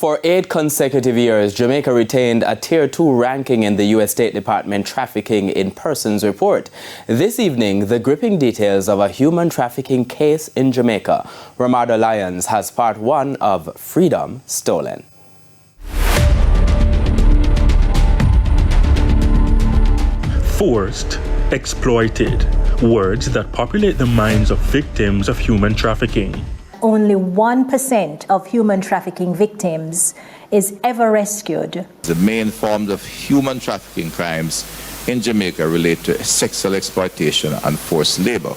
For 8 consecutive years, Jamaica retained a Tier 2 ranking in the U.S. State Department Trafficking in Persons report. This evening, the gripping details of a human trafficking case in Jamaica. Ramada Lyons has part 1 of Freedom Stolen. Forced, exploited, words that populate the minds of victims of human trafficking. Only 1% of human trafficking victims is ever rescued. The main forms of human trafficking crimes in Jamaica relate to sexual exploitation and forced labor.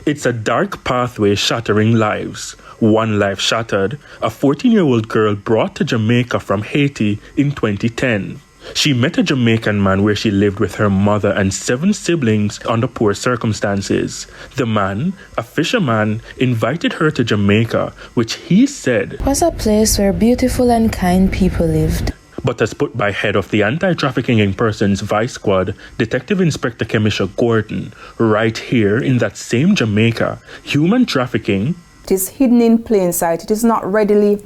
It's a dark pathway shattering lives. One life shattered, a 14-year-old girl brought to Jamaica from Haiti in 2010. She met a Jamaican man where she lived with her mother and 7 siblings under poor circumstances. The man, a fisherman, invited her to Jamaica, which he said was a place where beautiful and kind people lived. But as put by head of the Anti-Trafficking in Persons Vice Squad, Detective Inspector Kemisha Gordon, right here in that same Jamaica, human trafficking... It is hidden in plain sight. It is not readily,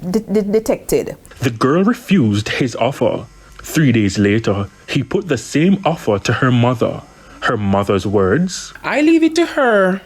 detected. The girl refused his offer. 3 days later, he put the same offer to her mother. Her mother's words, "I leave it to her."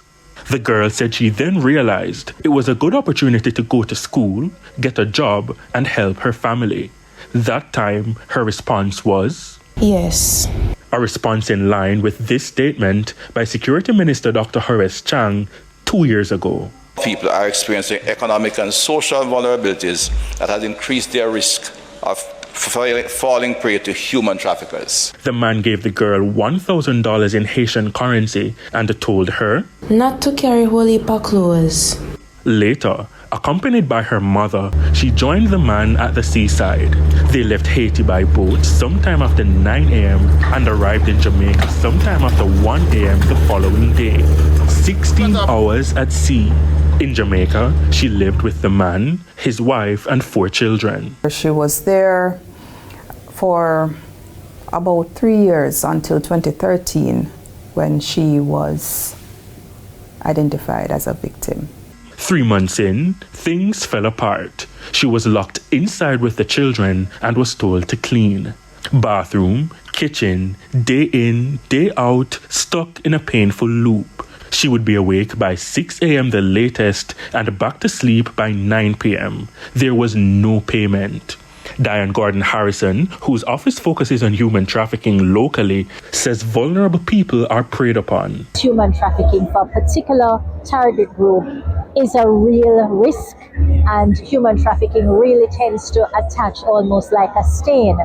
The girl said she then realized it was a good opportunity to go to school, get a job, and help her family. That time, her response was, "Yes." A response in line with this statement by Security Minister Dr. Horace Chang 2 years ago. People are experiencing economic and social vulnerabilities that has increased their risk of falling prey to human traffickers. The man gave the girl $1,000 in Haitian currency and told her not to carry whole heap of clothes. Later, accompanied by her mother, she joined the man at the seaside. They left Haiti by boat sometime after 9 a.m. and arrived in Jamaica sometime after 1 a.m. the following day. 16 hours at sea. In Jamaica, she lived with the man, his wife, and 4 children. She was there for about 3 years until 2013 when she was identified as a victim. 3 months in, things fell apart. She was locked inside with the children and was told to clean. Bathroom, kitchen, day in, day out, stuck in a painful loop. She would be awake by 6 a.m. the latest and back to sleep by 9 p.m. There was no payment. Diane Gordon Harrison, whose office focuses on human trafficking locally, says vulnerable people are preyed upon. Human trafficking for a particular target group is a real risk, and human trafficking really tends to attach almost like a stain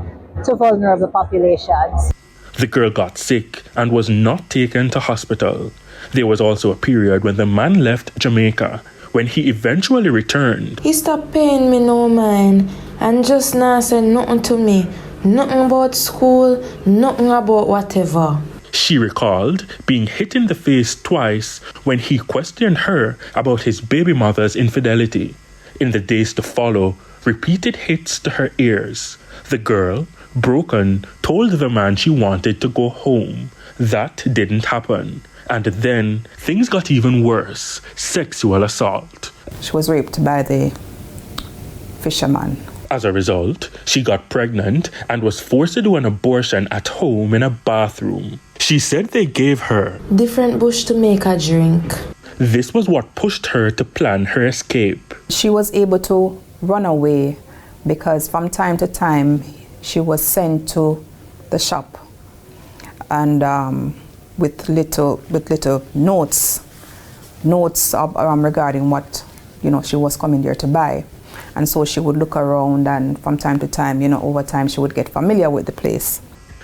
to vulnerable populations. The girl got sick and was not taken to hospital. There was also a period when the man left Jamaica. When he eventually returned, He stopped paying me no mind and just now said nothing to me. Nothing about school, nothing about whatever. she recalled being hit in the face twice when he questioned her about his baby mother's infidelity. In the days to follow, repeated hits to her ears. The girl, broken, told the man she wanted to go home. That didn't happen. And then things got even worse. Sexual assault. She was raped by the fisherman. As a result, she got pregnant and was forced to do an abortion at home in a bathroom. She said they gave her different bush to make a drink. This was what pushed her to plan her escape. She was able to run away because from time to time she was sent to the shop and with little notes regarding what she was coming there to buy. And so she would look around, and from time to time, over time, she would get familiar with the place.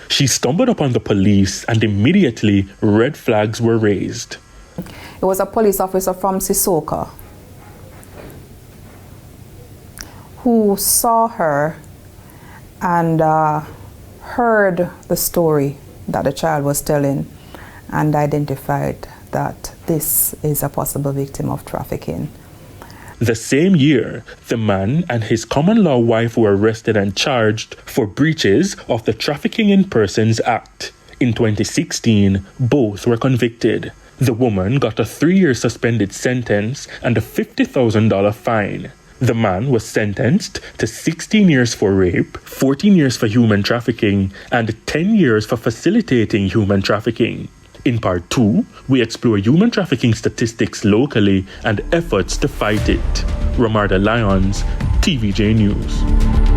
She stumbled upon the police, and immediately red flags were raised. It was a police officer from Sissoko who saw her and heard the story that the child was telling and identified that this is a possible victim of trafficking. The same year, the man and his common-law wife were arrested and charged for breaches of the Trafficking in Persons Act. In 2016, both were convicted. The woman got a 3-year suspended sentence and a $50,000 fine. The man was sentenced to 16 years for rape, 14 years for human trafficking, and 10 years for facilitating human trafficking. In part 2, we explore human trafficking statistics locally and efforts to fight it. Ramarda Lyons, TVJ News.